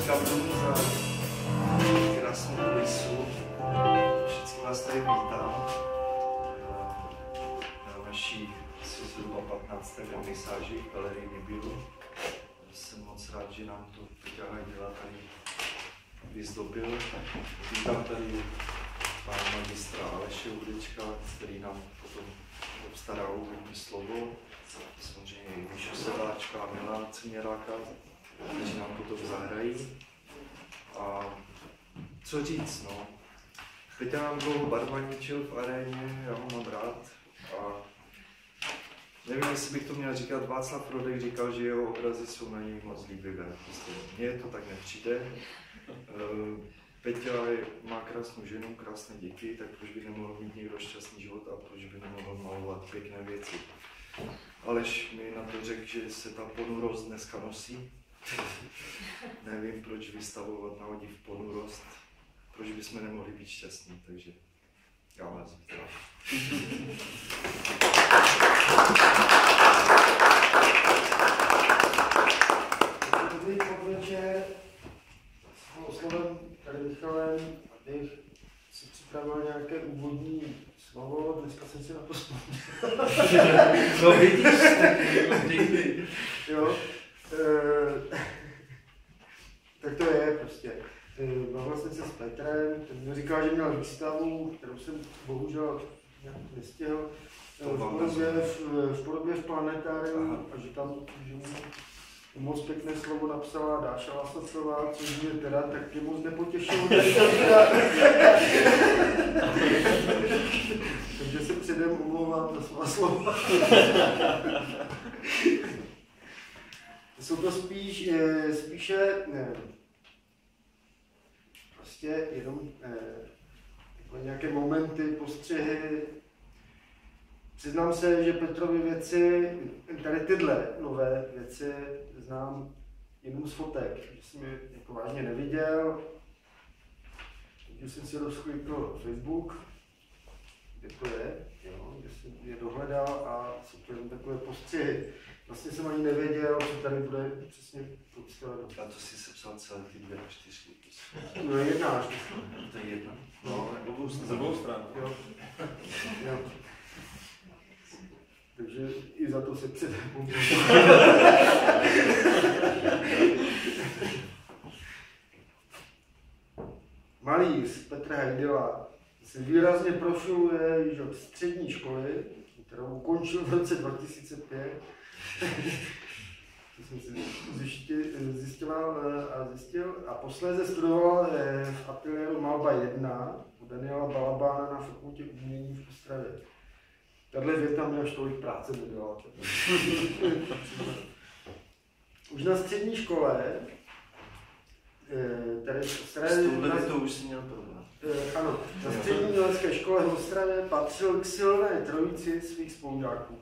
Kapdům za krásnou kulisu. Všichni vás tady vítám na naší asi zhruba 15. vernisáži v galerii Nibiru. Jsem moc rád, že nám to Peťa Hajdela tady vyzdobil. Vítám tady pana magistra Aleše Hudečka, který nám potom obstará úvodní slovo. Samozřejmě i Míšu Sedláčka a Milana Ciměráka, kteří nám potom zahrají. A co říct, no? Peťa nám dlouho barvaničil v aréně, já ho mám rád. A nevím, jestli bych to měl říkat, Václav Rodek říkal, že jeho obrazy jsou na něj moc líbivé. Prostě mně to tak nepřijde. Peťa má krásnou ženu, krásné děti, tak proč by nemohl mít někdo šťastný život a proč by nemohl malovat pěkné věci. Aleš mi na to řekl, že se ta ponurost dneska nosí. Nevím, proč vystavovat na odiv ponurost, proč bychom nemohli být šťastní, takže já vás vítám. Dobrý podvečer, s oslovem tady Michalem, abych si připravil nějaké úvodní slovo, dneska jsem si na to vzpomněl. No vidíš, tak jo, tak to je prostě. Bavil jsem se s Petrem, ten mi říkal, že měl výstavu, kterou jsem bohužel nějak nestihl, v podobě v planetáriu a že tam že moc pěkné slovo napsala Dáša Lasocová, což mě teda taky moc nepotěšilo. Takže se předem omlouvám za svá slova. Jsou to spíše prostě jenom nějaké momenty, postřehy. Přiznám se, že Petrovy věci, tady tyhle nové věci znám jenom z fotek, že jsem je jako vážně neviděl. Takže jsem si rozklikl Facebook, kde to je, jo, kde jsem je dohledal a jsou to jenom takové postřehy. Vlastně jsem ani nevěděl, co tady bude přesně představeno. A to si sepsal celé ty 2 až 4 No jedna až. To je jedna. No, z obou stran. Jo. Jo. Takže i za to se předem. Malíř Petr Hajdela se výrazně profiluje již od střední školy, kterou ukončil v roce 2005. To jsem si zjistil a posléze studoval v ateliéru Malba 1 u Daniela Balabána na fakultě umění v Ostravě. Tahle věta mě až tolik práce nedělala. Už na střední škole, tady to už si měl problém. Ano, na střední umělecké škole v Ostravě patřil k silné trojici svých spolužáků,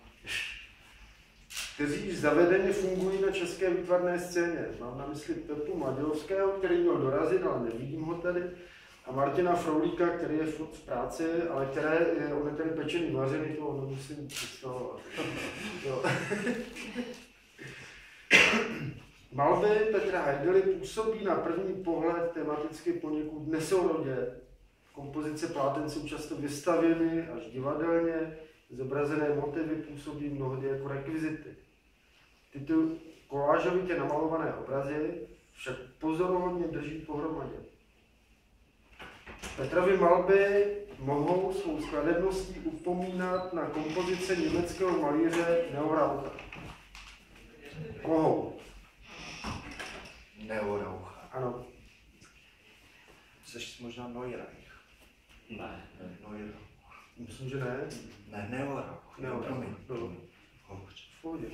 kteří již zavedeně fungují na české výtvarné scéně. Mám na mysli Pepu Madělovského, který měl dorazit, ale nevidím ho tady, a Martina Froulíka, který je v práci, ale on je tady pečený vařený, to nemusím představovat. Malby Petra Hajdely působí na první pohled tematicky poněkud nesourodě. Kompozice pláten jsou často vystavěny až divadelně, zobrazené motivy působí mnohdy jako rekvizity. Tyto kolážovitě namalované obrazy však pozoruhodně drží pohromadě. Petrovy malby mohou svou skladebností upomínat na kompozice německého malíře Neo Raucha. Mohou. Neo Raucha. Ano. Jseš možná Neureich? Ne. Neureich. Myslím, že ne. Ne, Neo Rauch. Neo Rauch. Promiň. V pohodě.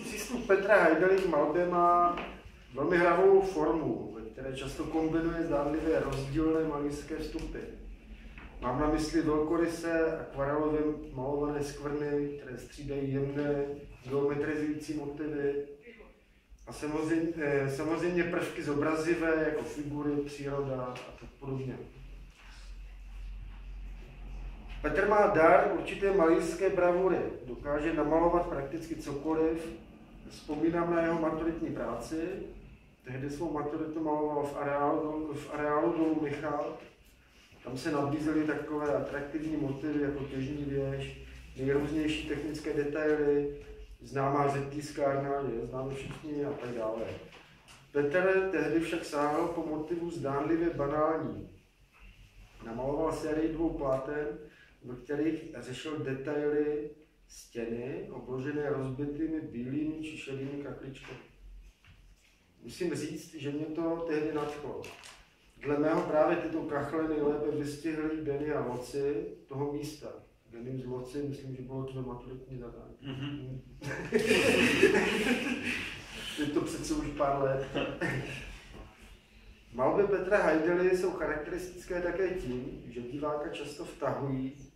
Přístup Petra Hajdely k malbě má velmi hravou formu, ve které často kombinuje zdánlivě rozdílné malířské vstupy. Mám na mysli velkorysé akvarelově malované skvrny, které střídají jemné geometrizující motivy a samozřejmě prvky zobrazivé jako figury, příroda a tak podobně. Petr má dar určité malířské bravury, dokáže namalovat prakticky cokoliv. Vzpomínám na jeho maturitní práci, tehdy svou maturitu maloval v areálu dolu Michal. Tam se nabízely takové atraktivní motivy jako těžní věž, nejrůznější technické detaily, známá řetískárna, je známe všichni a tak dále. Petr tehdy však sáhl po motivu zdánlivě banální. Namaloval sérii 2 pláten, ve kterých řešil detaily stěny, obložené rozbitými bílými či šedými kakličkami. Musím říct, že mě to tehdy nadchlo. Dle mého právě tyto kachle nejlépe vystihly Benny a Loci toho místa. Benny z Loci, myslím, že bylo to maturitní zadání. Je to přece už pár let. Malby Petra Hajdely jsou charakteristické také tím, že diváka často vtahují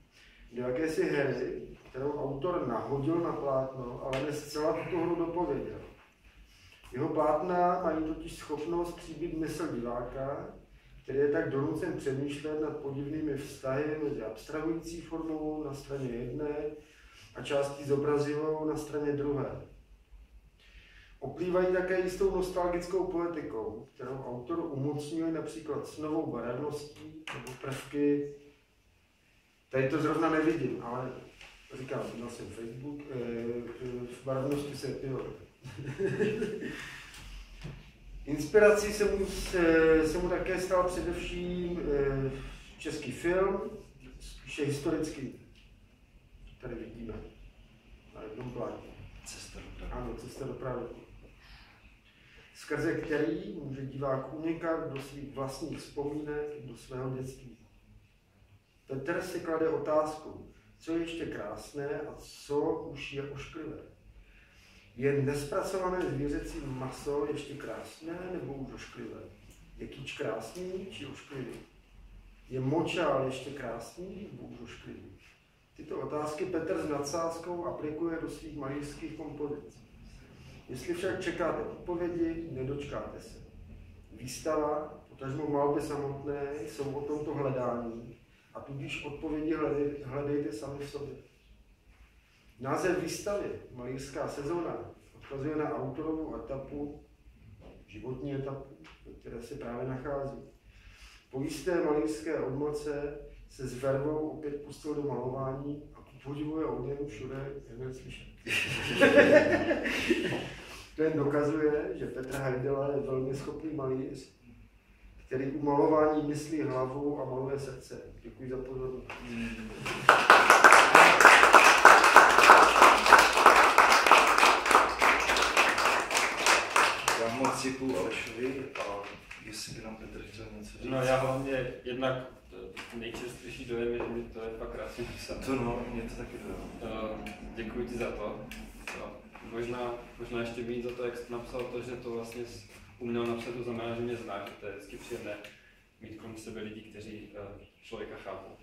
do jakési hry, kterou autor nahodil na plátno, ale ne zcela tuto hru dopověděl. Jeho plátna mají totiž schopnost tříbit mysl diváka, který je tak donucen přemýšlet nad podivnými vztahy mezi abstrahující formou na straně jedné a částí zobrazivou na straně druhé. Oplývají také jistou nostalgickou poetikou, kterou autor umocňuje například s novou barevností nebo prvky. Tady to zrovna nevidím, ale říkám, měl jsem Facebook, v barevnosti se Inspirací se mu také stal především český film, spíše historický. Tady vidíme na jednom plátě. Cesta do pravdy. Ano, Cesta do pravdy. Skrze který může divák unikat do svých vlastních vzpomínek, do svého dětství. Petr si klade otázku, co je ještě krásné a co už je ošklivé. Je nespracované zvířecí maso ještě krásné nebo už ošklivé? Je kýč krásný či ošklivý? Je močál ještě krásný nebo už ošklivý? Tyto otázky Petr s nadsázkou aplikuje do svých malířských kompozic. Jestli však čekáte odpovědi, nedočkáte se. Výstava, potažmo malby samotné, jsou o tomto hledání a tudíž odpovědi hledejte sami v sobě. Název výstavy, malířská sezóna, odkazuje na autorovu etapu, životní etapu, ve které se právě nachází. Po jisté malířské odmoce se s vervou opět pustil do malování a podivuje o něm všude jen slyšet. To jen dokazuje, že Petr Hajdela je velmi schopný malíř, který u malování myslí hlavu a maluje srdce. Děkuji za pozornost. Já moc děkuju Alešovi a jestli by nám Petr chtěl něco říct. No já hlavně jednak nejčerstvější dojem je, že mi to je fakt krásně písané. To no, mě to taky dojelo. Děkuji ti za to. Možná ještě víc za to, jak jsi napsal to, že to vlastně uměl napsat, to znamená, že mě znáš, to je vždycky příjemné mít kolem sebe lidi, kteří člověka chápou.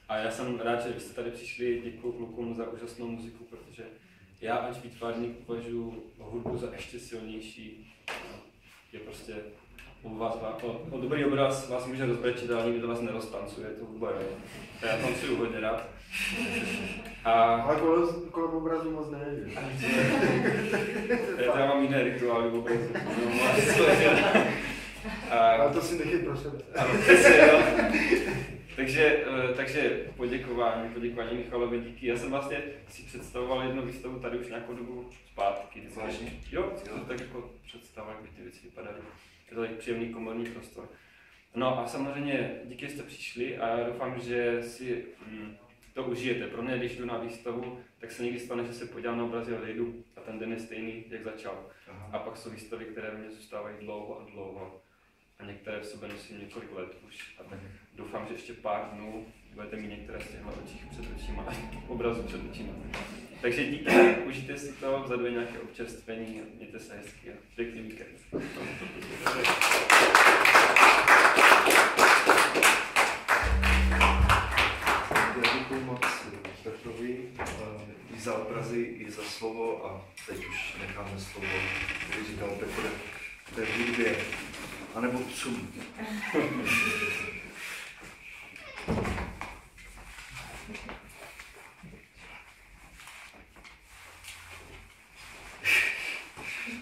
A já jsem rád, že jste tady přišli, děkuji klukům za úžasnou muziku, protože já až výtvarník považuji hudbu za ještě silnější. Je prostě o dobrý obraz vás může rozbrečet, ale nikdo vás neroztancuje, to hudba je. Já tancuju hodně rád. Ale kolem obrazu moc ne. Já mám jiné rituály v obrazu. Ale to si nechy pro sebe. Takže poděkování Michalovi, díky. Já jsem vlastně si představoval jednu výstavu tady už nějakou dobu zpátky. Vážně? Jo, tak jako představa, jak by ty věci vypadaly. Je to tak příjemný komorní prostor. No a samozřejmě díky, že jste přišli a já doufám, že si to užijete. Pro mě, když jdu na výstavu, tak se někdy stane, že se podívám na obrazy a odejdu a ten den je stejný, jak začal. Aha. A pak jsou výstavy, které mě zůstávají dlouho a dlouho. A některé v sobě nosím několik let už. A tak doufám, že ještě pár dnů budete mít některé z těchto očích před očima a obrazu před očima. Takže díky, užijte si to, vzadu je nějaké občerstvení a mějte se hezky a pěkný víkend. Já děkuji moc Petrovi i za obrazy, i za slovo a teď už necháme slovo, který říkal Petr, té hudbě, anebo psům.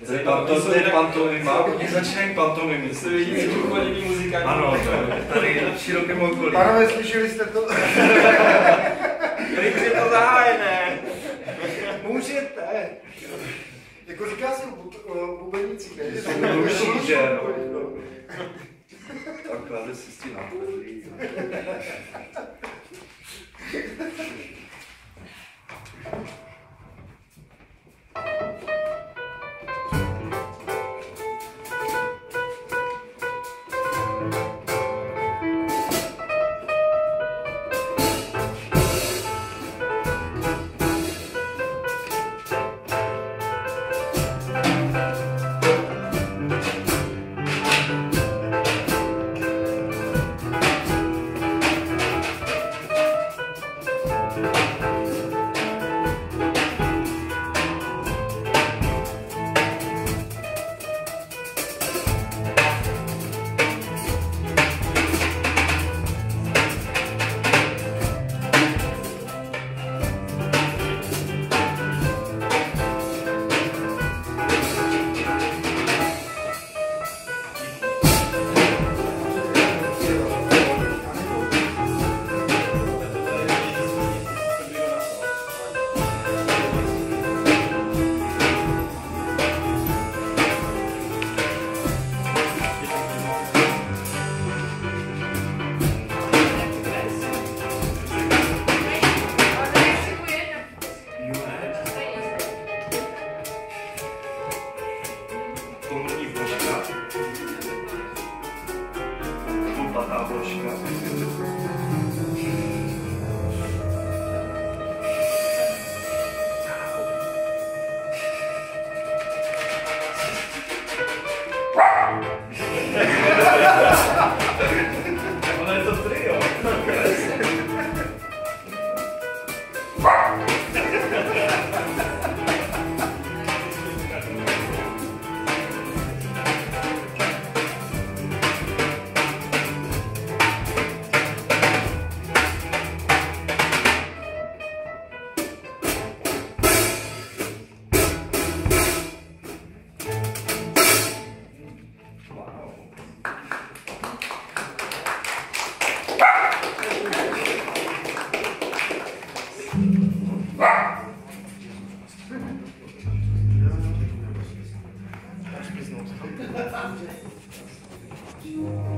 Zeptal to je pantomima, oni začínají pantomimy. Se vidí průchodní muzikální. Ano, tady na širokém okolí. Pánové, slyšeli jste to? Když je to zahájené. Můžete. Jako říká se o bubenících, ne? Jsou dlužší, že no. Tak klade si s tím na tvrdý. Ono je to trio. Wow.